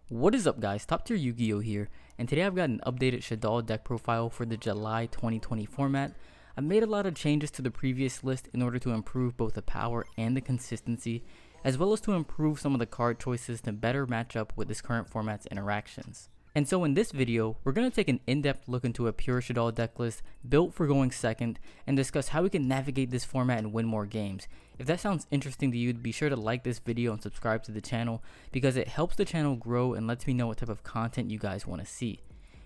What is up, guys? TopTierYugioh here, and today I've got an updated Shaddoll Deck Profile for the July 2020 format. I've made a lot of changes to the previous list in order to improve both the power and the consistency, as well as to improve some of the card choices to better match up with this current format's interactions. And so in this video, we're going to take an in-depth look into a Pure Shaddoll deck list built for going second and discuss how we can navigate this format and win more games. If that sounds interesting to you, be sure to like this video and subscribe to the channel because it helps the channel grow and lets me know what type of content you guys want to see.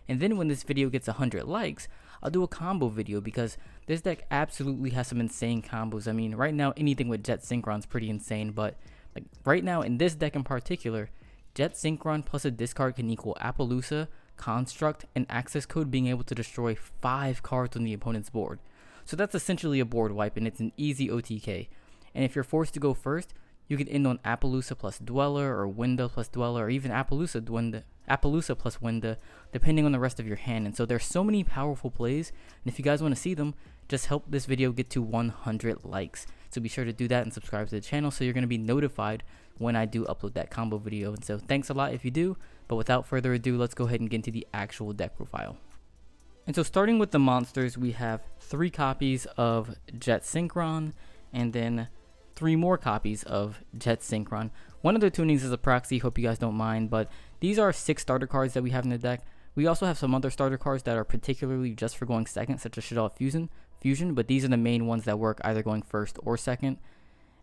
And then when this video gets 100 likes, I'll do a combo video because this deck absolutely has some insane combos. I mean, right now anything with Jet Synchron is pretty insane, but like right now in this deck in particular, Jet Synchron plus a discard can equal Appaloosa, Construct, and Accesscode being able to destroy 5 cards on the opponent's board. So that's essentially a board wipe, and it's an easy OTK. And if you're forced to go first, you can end on Appaloosa plus Dweller, or Winda plus Dweller, or even Appaloosa plus Winda, depending on the rest of your hand. And so there's so many powerful plays, and if you guys want to see them, just help this video get to 100 likes. So be sure to do that and subscribe to the channel so you're going to be notified when I do upload that combo video. And so thanks a lot if you do, but without further ado, let's go ahead and get into the actual deck profile. And so starting with the monsters, we have 3 copies of Jet Synchron, and then 3 more copies of Jet Synchron. One of the tunings is a Proxy, hope you guys don't mind, but these are 6 starter cards that we have in the deck. We also have some other starter cards that are particularly just for going second, such as Shaddoll Fusion, but these are the main ones that work either going first or second.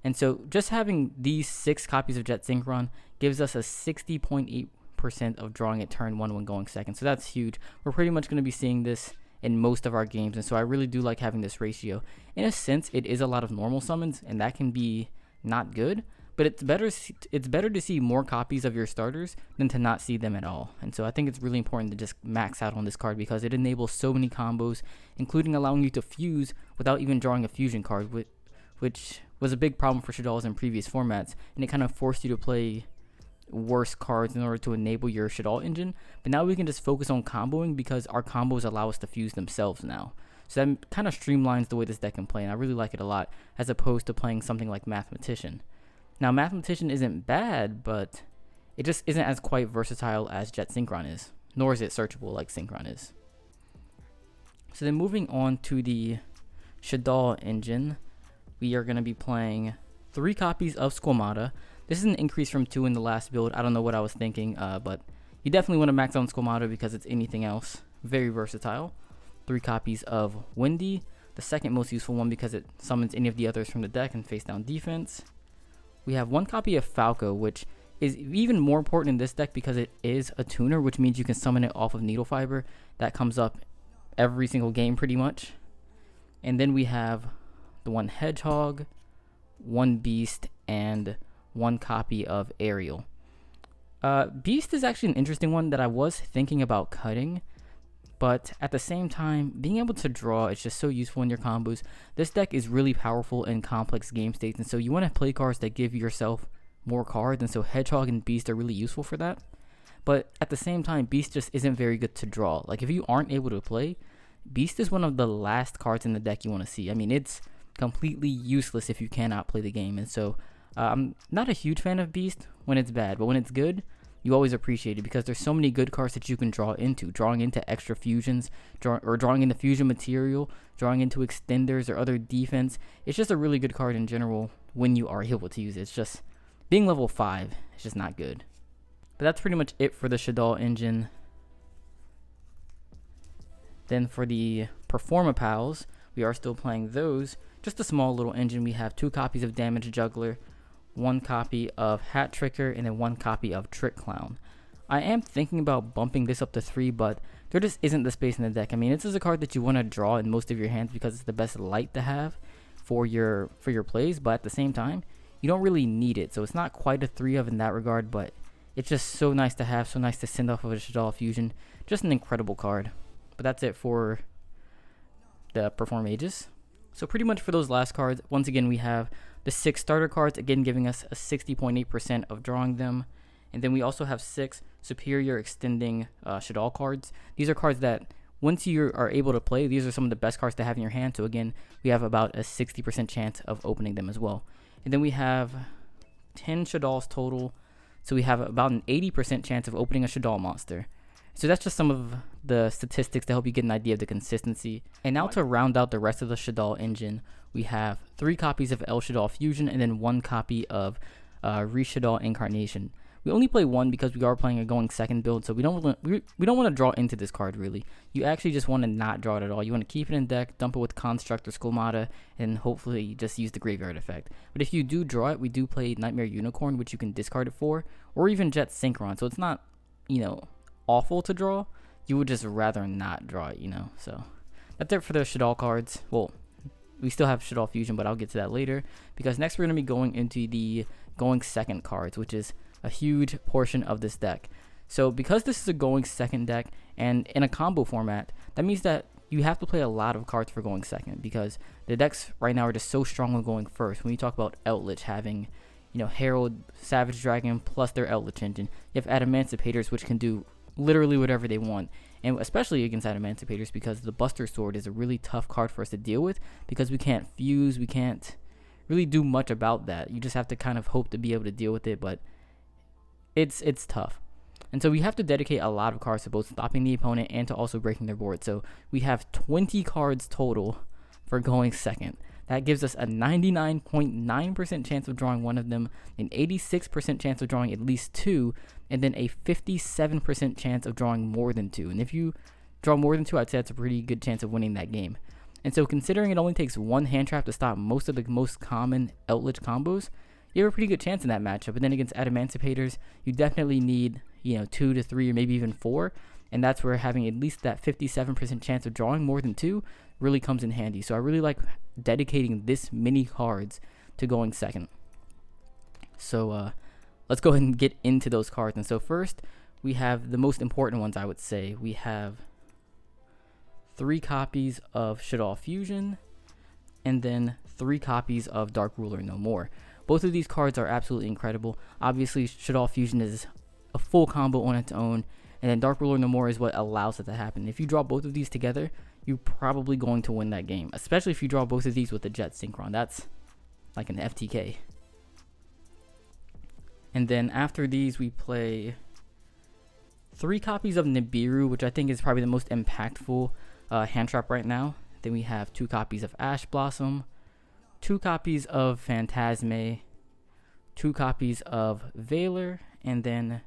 And so just having these 6 copies of Jet Synchron gives us a 60.8% of drawing at turn 1 when going second. So that's huge. We're pretty much going to be seeing this in most of our games, and so I really do like having this ratio. In a sense, it is a lot of normal summons, and that can be not good, but it's better to see more copies of your starters than to not see them at all. And so I think it's really important to just max out on this card because it enables so many combos, including allowing you to fuse without even drawing a fusion card, which was a big problem for Shaddolls in previous formats, and it kind of forced you to play worse cards in order to enable your Shaddoll engine. But now we can just focus on comboing because our combos allow us to fuse themselves now. So that kind of streamlines the way this deck can play, and I really like it a lot, as opposed to playing something like Mathematician. Now, Mathematician isn't bad, but it just isn't as quite versatile as Jet Synchron is, nor is it searchable like Synchron is. So then moving on to the Shaddol engine, we are going to be playing 3 copies of Squamata. This is an increase from 2 in the last build. I don't know what I was thinking, but you definitely want to max on Squamata because it's anything else. Very versatile. 3 copies of Windy, the second most useful one because it summons any of the others from the deck and face down defense. We have 1 copy of Falco, which is even more important in this deck because it is a tuner, which means you can summon it off of Needle Fiber. That comes up every single game pretty much. And then we have the 1 Hedgehog, 1 Beast, and 1 copy of Aerial. Beast is actually an interesting one that I was thinking about cutting, but at the same time, being able to draw is just so useful in your combos. This deck is really powerful in complex game states, and so you want to play cards that give yourself more cards, and so Hedgehog and Beast are really useful for that. But at the same time, Beast just isn't very good to draw. Like, if you aren't able to play, Beast is one of the last cards in the deck you want to see. I mean, it's completely useless if you cannot play the game, and so I'm not a huge fan of Beast when it's bad, but when it's good, you always appreciate it because there's so many good cards that you can draw into. Drawing into extra fusions, drawing into fusion material, drawing into extenders or other defense. It's just a really good card in general when you are able to use it. It's just, being level 5 is just not good. But that's pretty much it for the Shaddoll engine. Then for the Performa Pals, we are still playing those. Just a small little engine. We have 2 copies of Damage Juggler, 1 copy of Hat Tricker, and then 1 copy of Trick Clown. I am thinking about bumping this up to 3, but there just isn't the space in the deck. I mean, this is a card that you want to draw in most of your hands because it's the best light to have for your plays, but at the same time, you don't really need it. So it's not quite a 3 of in that regard, but it's just so nice to have, so nice to send off of a Shaddoll Fusion. Just an incredible card. But that's it for the Perform Ages. So pretty much for those last cards, once again, we have the 6 starter cards, again giving us a 60.8% of drawing them. And then we also have 6 superior extending Shaddoll cards. These are cards that once you are able to play, these are some of the best cards to have in your hand. So again, we have about a 60% chance of opening them as well. And then we have 10 Shaddolls total, So we have about an 80% chance of opening a Shaddoll monster. So that's just some of the statistics to help you get an idea of the consistency. And now to round out the rest of the Shaddoll engine, we have 3 copies of Shaddoll Fusion and then 1 copy of Shaddoll Incarnation. We only play 1 because we are playing a going second build, so we don't want to draw into this card really. You actually just want to not draw it at all. You want to keep it in deck, dump it with Construct or Skolmata, and hopefully just use the graveyard effect. But if you do draw it, we do play Nightmare Unicorn, which you can discard it for, or even Jet Synchron. So it's not, awful to draw. You would just rather not draw it, So that's it for the Shaddoll cards. Well, we still have Shaddoll Fusion, but I'll get to that later, because next we're going to be going into the going second cards, which is a huge portion of this deck. So because this is a going second deck and in a combo format, that means that you have to play a lot of cards for going second, because the decks right now are just so strong when going first. When you talk about Eldlich having, Herald, Savage Dragon plus their Eldlich engine, you have Adamancipators, which can do literally whatever they want, and especially against Adamancipators, because the Buster Sword is a really tough card for us to deal with, because we can't fuse, we can't really do much about that. You just have to kind of hope to be able to deal with it, but it's tough. And so we have to dedicate a lot of cards to both stopping the opponent and to also breaking their board. So we have 20 cards total for going second. That gives us a 99.9% chance of drawing one of them, an 86% chance of drawing at least 2, and then a 57% chance of drawing more than 2. And if you draw more than 2, I'd say that's a pretty good chance of winning that game. And so considering it only takes 1 hand trap to stop most of the most common Eldlich combos, you have a pretty good chance in that matchup. But then against Adamancipators, you definitely need, 2 to 3 or maybe even 4. And that's where having at least that 57% chance of drawing more than 2 really comes in handy. So I really like dedicating this many cards to going second. So let's go ahead and get into those cards. And so first, we have the most important ones, I would say. We have 3 copies of Shaddoll Fusion, and then 3 copies of Dark Ruler No More. Both of these cards are absolutely incredible. Obviously, Shaddoll Fusion is a full combo on its own, and then Dark Ruler No More is what allows it to happen. If you draw both of these together, you're probably going to win that game, especially if you draw both of these with the Jet Synchron. That's like an FTK. And then after these, we play 3 copies of Nibiru, which I think is probably the most impactful hand trap right now. Then we have 2 copies of Ash Blossom, 2 copies of Phantasme, 2 copies of Veiler, and then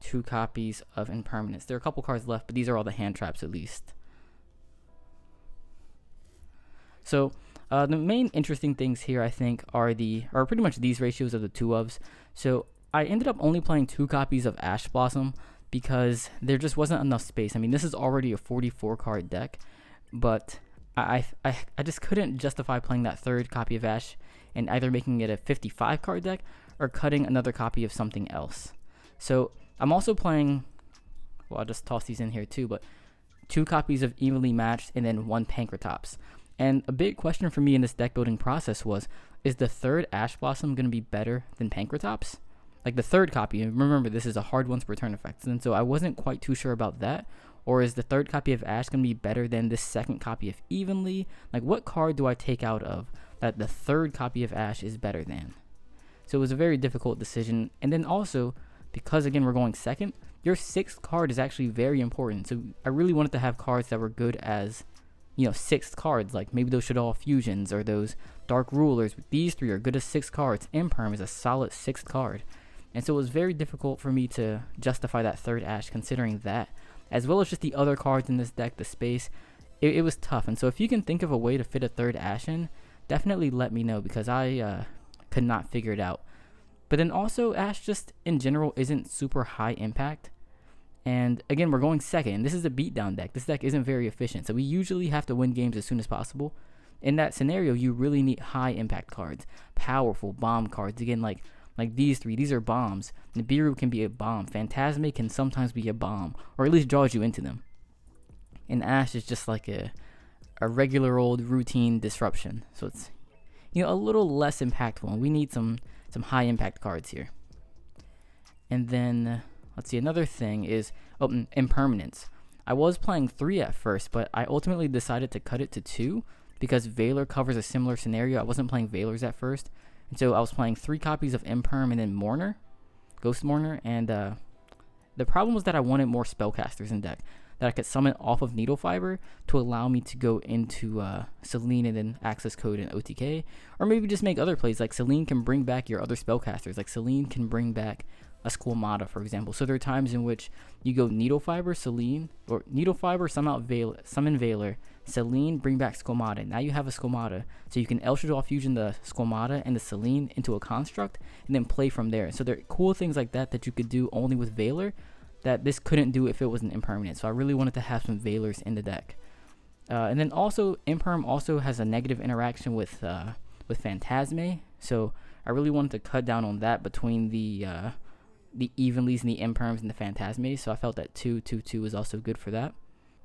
2 copies of Impermanence. There are a couple cards left, but these are all the hand traps at least. So the main interesting things here, I think, are pretty much these ratios of the 2 ofs. So I ended up only playing 2 copies of Ash Blossom because there just wasn't enough space. I mean, this is already a 44 card deck, but I just couldn't justify playing that 3rd copy of Ash and either making it a 55 card deck or cutting another copy of something else. So I'm also playing, well, I'll just toss these in here too, but 2 copies of Evenly Matched and then 1 Pankratops. And a big question for me in this deck building process was, is the 3rd Ash Blossom going to be better than Pankratops? Like the 3rd copy, and remember this is a hard once per turn effect, and so I wasn't quite too sure about that. Or is the 3rd copy of Ash going to be better than this 2nd copy of Evenly? Like, what card do I take out of that the 3rd copy of Ash is better than? So it was a very difficult decision. And then also, because again we're going second, your 6th card is actually very important. So I really wanted to have cards that were good as, 6th cards, like maybe those Shaddoll Fusions or those Dark Rulers. These 3 are good as 6th cards. Imperm is a solid 6th card. And so it was very difficult for me to justify that 3rd Ash considering that, as well as just the other cards in this deck, the space. It was tough. And so if you can think of a way to fit a 3rd Ash in, definitely let me know, because I could not figure it out. But then also, Ash just in general isn't super high impact. And again, we're going second, and this is a beatdown deck. This deck isn't very efficient, so we usually have to win games as soon as possible. In that scenario, you really need high impact cards, powerful bomb cards. Again, like these 3, these are bombs. Nibiru can be a bomb. Phantasme can sometimes be a bomb, or at least draws you into them. And Ash is just like a regular old routine disruption. So it's, a little less impactful, and we need some high impact cards here. And then, let's see, another thing is Impermanence. I was playing 3 at first, but I ultimately decided to cut it to 2 because Veiler covers a similar scenario. I wasn't playing Veilers at first. And so I was playing 3 copies of Imperm and then Mourner. Ghost Mourner, and the problem was that I wanted more spellcasters in deck that I could summon off of Needle Fiber to allow me to go into Selene and then Accesscode and OTK, or maybe just make other plays. Like Selene can bring back your other spellcasters. Like Selene can bring back a Squamata, for example. So there are times in which you go Needle Fiber, Selene, or Needle Fiber, summon Veiler, Selene, bring back Squamata. Now you have a Squamata, so you can Shaddoll Fusion the Squamata and the Selene into a construct, and then play from there. So there are cool things like that that you could do only with Veiler, that this couldn't do if it was an impermanent. So I really wanted to have some Veilers in the deck. And then also, Imperm also has a negative interaction with Phantasme, so I really wanted to cut down on that between the Evenlies and the Imperms and the Phantasmes, so I felt that 2-2-2 is also good for that.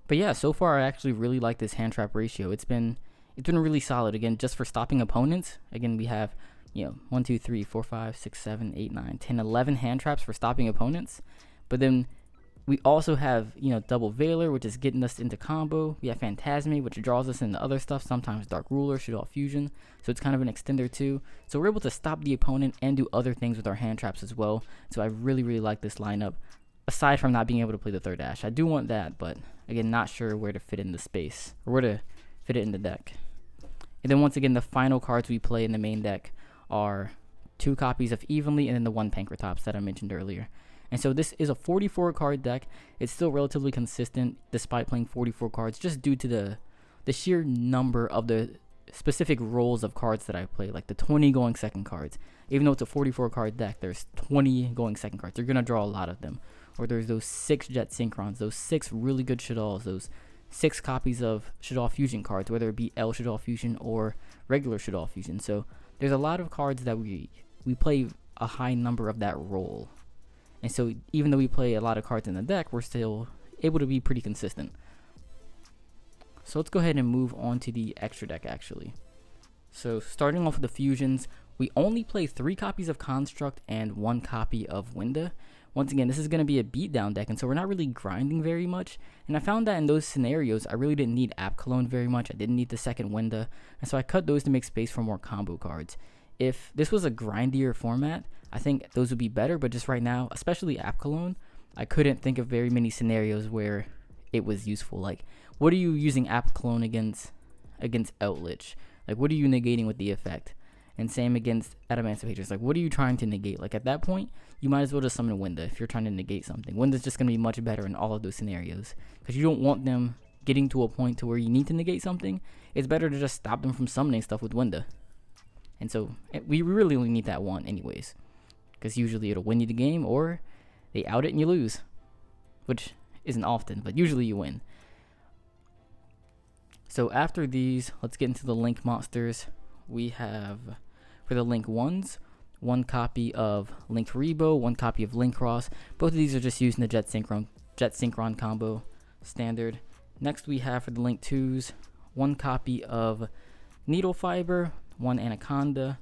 But yeah, so far I actually really like this hand trap ratio. It's been really solid. Again, just for stopping opponents, again, we have 1, 2, 3, 4, 5, 6, 7, 8, 9, 10, 11 hand traps for stopping opponents. But then we also have, double Veiler, which is getting us into combo. We have Phantasme, which draws us into other stuff, sometimes Dark Ruler, Shaddoll Fusion. So it's kind of an extender too. So we're able to stop the opponent and do other things with our hand traps as well. So I really, really like this lineup, aside from not being able to play the third Ash. I do want that, but again, not sure where to fit in the space, or where to fit it in the deck. And then once again, the final cards we play in the main deck are 2 copies of Evenly and then the 1 Pankratops that I mentioned earlier. And so this is a 44 card deck. It's still relatively consistent despite playing 44 cards, just due to the sheer number of the specific roles of cards that I play, like the 20 going second cards. Even though it's a 44 card deck, there's 20 going second cards. You're going to draw a lot of them. Or there's those 6 Jet Synchrons, those 6 really good Shaddolls, those 6 copies of Shaddoll Fusion cards, whether it be Shaddoll Fusion or regular Shaddoll Fusion. So there's a lot of cards that we play a high number of that role. And so even though we play a lot of cards in the deck, we're still able to be pretty consistent. So let's go ahead and move on to the extra deck actually. So starting off with the fusions, we only play 3 copies of Construct and 1 copy of Winda. Once again, this is going to be a beatdown deck, and so we're not really grinding very much. And I found that in those scenarios, I really didn't need App Cologne very much. I didn't need the second Winda, and so I cut those to make space for more combo cards. If this was a grindier format, I think those would be better, but just right now, especially App Cologne, I couldn't think of very many scenarios where it was useful. Like, what are you using App Cologne against Eldlich? Like, what are you negating with the effect? And same against Adamancipators. Like, what are you trying to negate? Like, at that point, you might as well just summon Winda if you're trying to negate something. Winda's just going to be much better in all of those scenarios, because you don't want them getting to a point to where you need to negate something. It's better to just stop them from summoning stuff with Winda. And so we really only need that one anyways, because usually it'll win you the game, or they out it and you lose, which isn't often, but usually you win. So after these, let's get into the Link monsters. We have, for the Link ones, 1 copy of Link Rebo, 1 copy of Linkross. Both of these are just using the Jet Synchron combo standard. Next we have for the Link 2s, 1 copy of Needle Fiber, 1 Anaconda,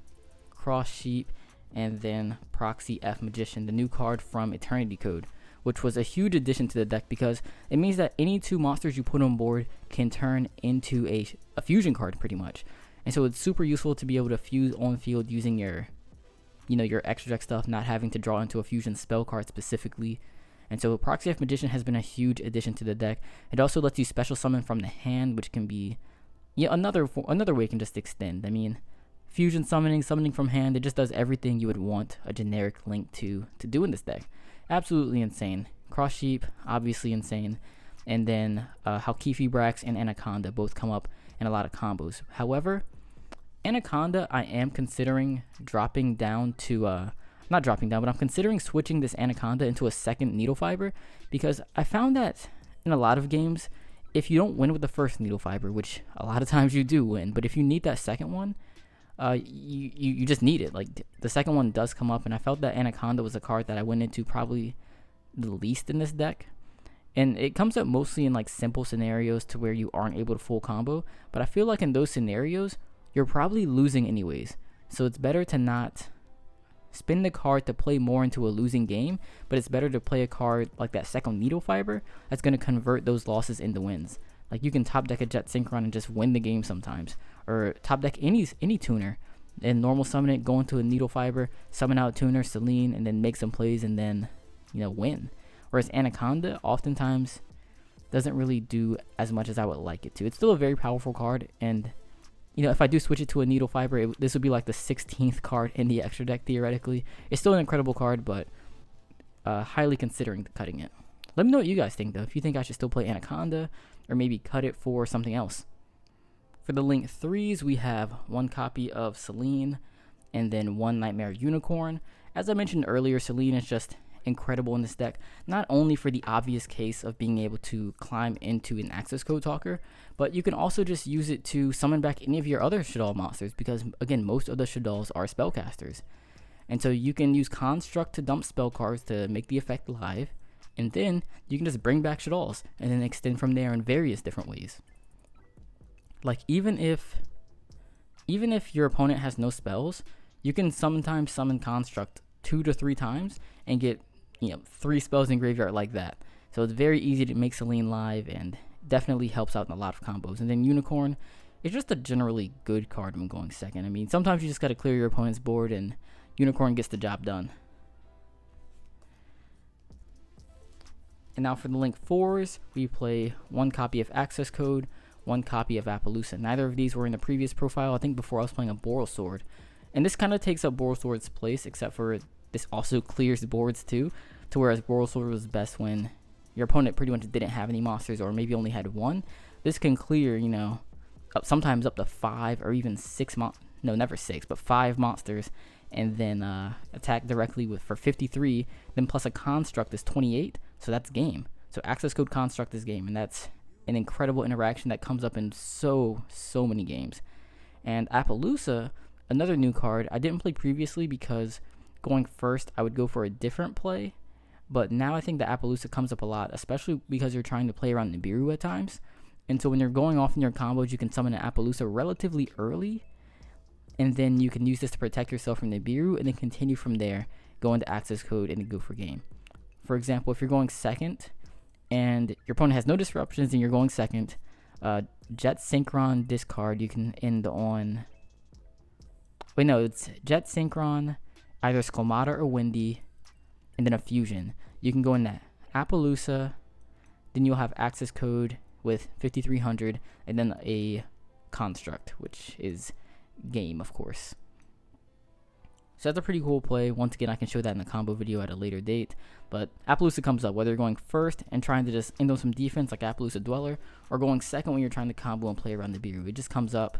Cross Sheep, and then Proxy F Magician, the new card from Eternity Code, which was a huge addition to the deck because it means that any 2 monsters you put on board can turn into a fusion card pretty much. And so it's super useful to be able to fuse on field using your extra deck stuff, not having to draw into a fusion spell card specifically. And so Proxy F Magician has been a huge addition to the deck. It also lets you special summon from the hand, which can be another way it can just extend. I mean, fusion summoning from hand, it just does everything you would want a generic Link to do in this deck. Absolutely insane. Cross Sheep, obviously insane. And then Halkifi Brax and Anaconda both come up in a lot of combos. However, Anaconda, I am considering dropping down to, not dropping down, but I'm considering switching this Anaconda into a second Needle Fiber, because I found that in a lot of games, if you don't win with the first Needle Fiber, which a lot of times you do win, but if you need that second one, you just need it. Like, the second one does come up, and I felt that Anaconda was a card that I went into probably the least in this deck. And it comes up mostly in like simple scenarios to where you aren't able to full combo, but I feel like in those scenarios, you're probably losing anyways. So it's better to not spin the card to play more into a losing game, but it's better to play a card like that second Needle Fiber that's going to convert those losses into wins. Like, you can top deck a Jet Synchron and just win the game sometimes, or top deck any tuner and normal summon it, go into a Needle Fiber, summon out Tuner, Selene, and then make some plays and then, win. Whereas Anaconda oftentimes doesn't really do as much as I would like it to. It's still a very powerful card, and if I do switch it to a Needle Fiber, this would be like the 16th card in the extra deck theoretically. It's still an incredible card, but highly considering cutting it. Let me know what you guys think though, if you think I should still play Anaconda or maybe cut it for something else. For the Link 3s, we have one copy of Selene and then one Nightmare Unicorn. As I mentioned earlier, Selene is just incredible in this deck, not only for the obvious case of being able to climb into an Accesscode Talker, but you can also just use it to summon back any of your other Shaddoll monsters, because again, most of the Shaddolls are spellcasters. And so you can use Construct to dump spell cards to make the effect live, and then you can just bring back Shaddolls and then extend from there in various different ways. Like even if your opponent has no spells, you can sometimes summon Construct 2 to 3 times and get 3 spells in graveyard like that. So it's very easy to make Selene live and definitely helps out in a lot of combos. And then Unicorn is just a generally good card when going second. I mean, sometimes you just got to clear your opponent's board and Unicorn gets the job done. And now for the Link 4s, we play one copy of Accesscode, one copy of Appaloosa. Neither of these were in the previous profile. I think before I was playing a Boral Sword. And this kind of takes up Boral Sword's place, except for this also clears the boards too, to whereas Boral Sword was best when your opponent pretty much didn't have any monsters or maybe only had one. This can clear, sometimes up to 5 or even 6 no, never 6, but 5 monsters, and then attack directly for 53, then plus a Construct is 28, so that's game. So Accesscode Construct is game, and that's an incredible interaction that comes up in so many games. And Appaloosa, another new card, I didn't play previously because going first I would go for a different play, but now I think the Appaloosa comes up a lot, especially because you're trying to play around Nibiru at times. And so when you're going off in your combos, you can summon an Appaloosa relatively early, and then you can use this to protect yourself from Nibiru, and then continue from there, go into Accesscode, and then go for game. For example, if you're going second, and your opponent has no disruptions, and you're going second, Jet Synchron discard, you can end on... Wait, no, it's Jet Synchron, either Skolmata or Windy, and then a Fusion. You can go in that Appaloosa, then you'll have Accesscode with 5300, and then a Construct, which is game, of course. So that's a pretty cool play. Once again, I can show that in the combo video at a later date. But Appaloosa comes up, whether you're going first and trying to just end on some defense like Appaloosa Dweller, or going second when you're trying to combo and play around the Nibiru. It just comes up.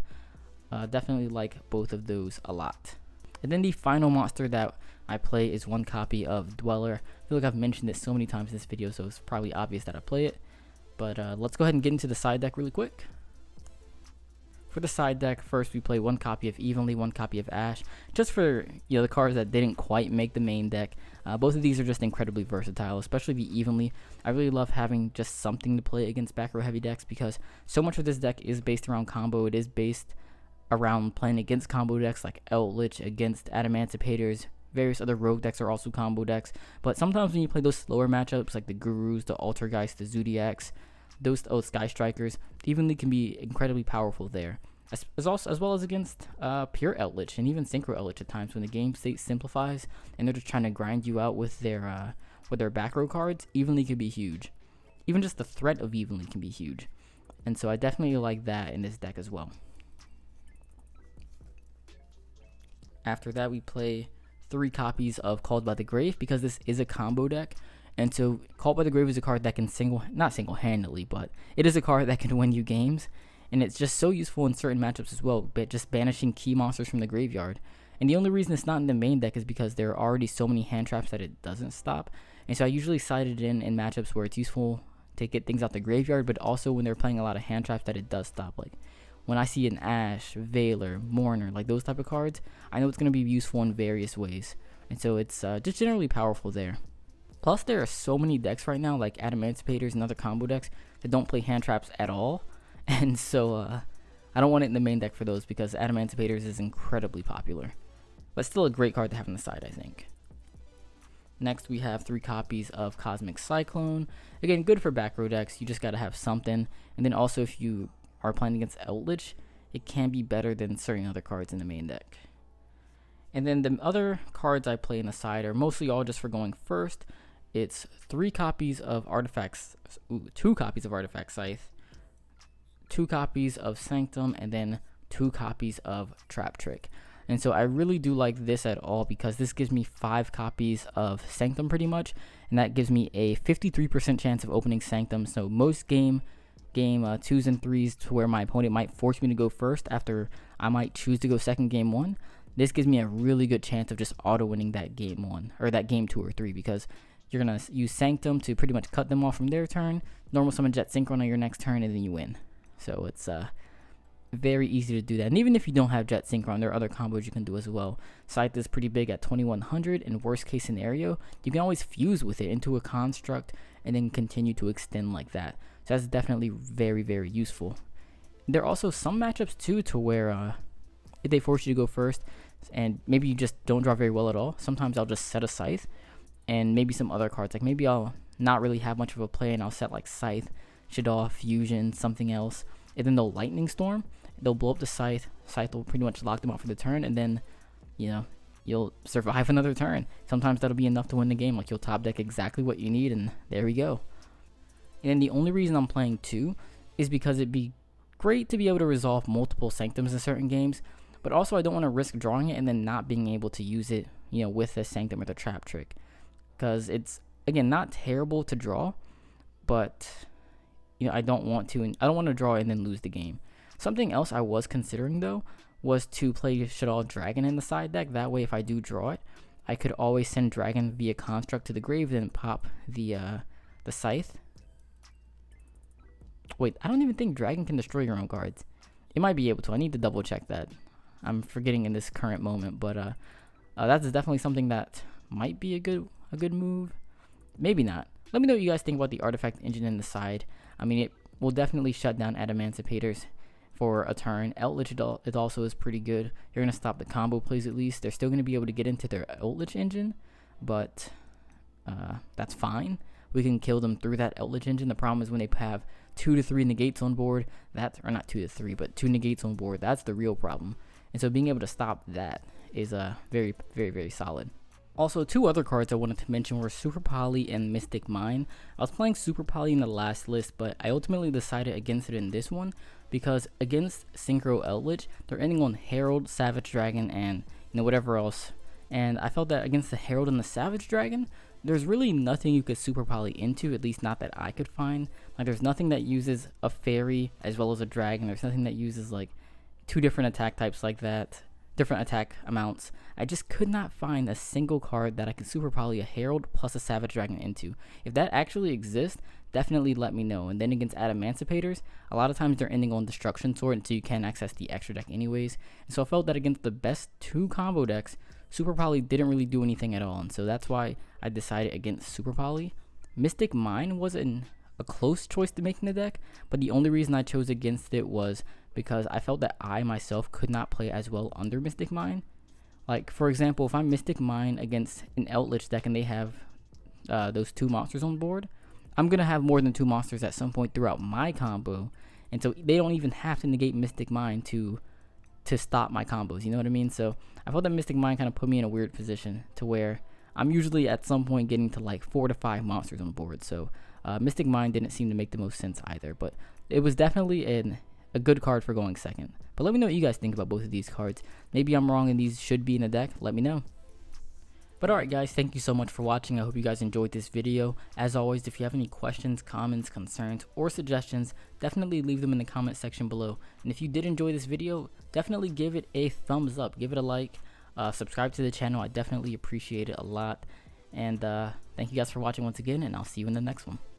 Definitely like both of those a lot. And then the final monster that I play is one copy of Dweller. I feel like I've mentioned it so many times in this video, so it's probably obvious that I play it. But let's go ahead and get into the side deck really quick. For the side deck, first we play one copy of Evenly, one copy of Ash, just for the cards that didn't quite make the main deck. Both of these are just incredibly versatile, especially the Evenly. I really love having just something to play against back row heavy decks, because so much of this deck is based around combo. It is based around playing against combo decks like Eldlich, against Adamancipators. Various other rogue decks are also combo decks, but sometimes when you play those slower matchups like the Gurus, the Altergeist, the Zodiacs, those Sky Strikers, Evenly can be incredibly powerful there, as well as against Pure Eldlich and even Synchro Eldlich at times when the game state simplifies and they're just trying to grind you out with their back row cards. Evenly can be huge. Even just the threat of Evenly can be huge, and so I definitely like that in this deck as well. After that, we play 3 copies of Called by the Grave, because this is a combo deck. And so Called by the Grave is a card that can not single-handedly, but it is a card that can win you games. And it's just so useful in certain matchups as well, but just banishing key monsters from the graveyard. And the only reason it's not in the main deck is because there are already so many hand traps that it doesn't stop. And so I usually side it in matchups where it's useful to get things out the graveyard, but also when they're playing a lot of hand traps that it does stop. Like when I see an Ash, Veiler, Mourner, like those type of cards, I know it's going to be useful in various ways. And so it's just generally powerful there. Plus, there are so many decks right now, like Adamancipators and other combo decks, that don't play hand traps at all. And so I don't want it in the main deck for those, because Adamancipators is incredibly popular. But still a great card to have on the side, I think. Next, we have 3 copies of Cosmic Cyclone. Again, good for back row decks. You just got to have something. And then also, if you are playing against Eldlich, it can be better than certain other cards in the main deck. And then the other cards I play in the side are mostly all just for going first. It's 3 copies of Artifacts, 2 copies of Artifact Scythe, 2 copies of Sanctum, and then 2 copies of Trap Trick. And so I really do like this at all because this gives me 5 copies of Sanctum pretty much, and that gives me a 53% chance of opening Sanctum. So most game 2s and 3s to where my opponent might force me to go first after I might choose to go second game 1. This gives me a really good chance of just auto winning that game 1 or that game 2 or 3 because you're gonna use Sanctum to pretty much cut them off from their turn, normal summon Jet Synchron on your next turn, and then you win. So it's very easy to do that. And even if you don't have Jet Synchron, there are other combos you can do as well. Scythe is pretty big at 2100, and worst case scenario, you can always fuse with it into a construct and then continue to extend like that. So that's definitely very, very useful. There are also some matchups too to where if they force you to go first and maybe you just don't draw very well at all, sometimes I'll just set a Scythe and maybe some other cards. Like maybe I'll not really have much of a play and I'll set like Scythe, Shaddoll Fusion, something else, and then they'll Lightning Storm. They'll blow up the Scythe. Scythe will pretty much lock them out for the turn, and then, you know, you'll survive another turn. Sometimes that'll be enough to win the game. Like you'll top deck exactly what you need, and there we go. And then the only reason I'm playing 2 is because it'd be great to be able to resolve multiple Sanctums in certain games, but also I don't want to risk drawing it and then not being able to use it, you know, with the Sanctum or the Trap Trick, because it's again not terrible to draw, but you know I don't want to draw and then lose the game. Something else I was considering though was to play Shaddoll Dragon in the side deck. That way, if I do draw it, I could always send Dragon via construct to the grave, then pop the Scythe. Wait, I don't even think Dragon can destroy your own cards. It might be able to. I need to double check that. I'm forgetting in this current moment, but that's definitely something that might be a good move. Maybe not. Let me know what you guys think about the artifact engine in the side. I mean, it will definitely shut down Adamancipators for a turn. Eldlich it also is pretty good. You're going to stop the combo plays at least. They're still going to be able to get into their Eldlich engine, but that's fine. We can kill them through that Eldlich engine. The problem is when they have 2 to 3 negates on board, or not 2 to 3, but 2 negates on board, that's the real problem. And so being able to stop that is very, very, very solid. Also, 2 other cards I wanted to mention were Super Poly and Mystic Mine. I was playing Super Poly in the last list, but I ultimately decided against it in this one because against Synchro Eldlich, they're ending on Herald, Savage Dragon, and whatever else. And I felt that against the Herald and the Savage Dragon, there's really nothing you could Super Poly into, at least not that I could find. Like there's nothing that uses a fairy as well as a dragon. There's nothing that uses like 2 different attack types like that, different attack amounts. I just could not find a single card that I could Super Poly a Herald plus a Savage Dragon into. If that actually exists, definitely let me know. And then against Adamancipators, a lot of times they're ending on Destruction Sword, and so you can't access the extra deck anyways. And so I felt that against the best 2 combo decks, Super Poly didn't really do anything at all, and so that's why I decided against Super Poly. Mystic Mine wasn't a close choice to make in the deck, but the only reason I chose against it was because I felt that I myself could not play as well under Mystic Mine. Like, for example, if I'm Mystic Mine against an Eldlich deck and they have those 2 monsters on board, I'm going to have more than 2 monsters at some point throughout my combo, and so they don't even have to negate Mystic Mine to stop my combos, you know what I mean? So I felt that Mystic Mine kind of put me in a weird position to where I'm usually at some point getting to like 4 to 5 monsters on board. So Mystic Mine didn't seem to make the most sense either, but it was definitely a good card for going second. But let me know what you guys think about both of these cards. Maybe I'm wrong and these should be in the deck. Let me know. But alright guys, thank you so much for watching. I hope you guys enjoyed this video. As always, if you have any questions, comments, concerns, or suggestions, definitely leave them in the comment section below. And if you did enjoy this video, definitely give it a thumbs up. Give it a like. Subscribe to the channel. I definitely appreciate it a lot. And thank you guys for watching once again, and I'll see you in the next one.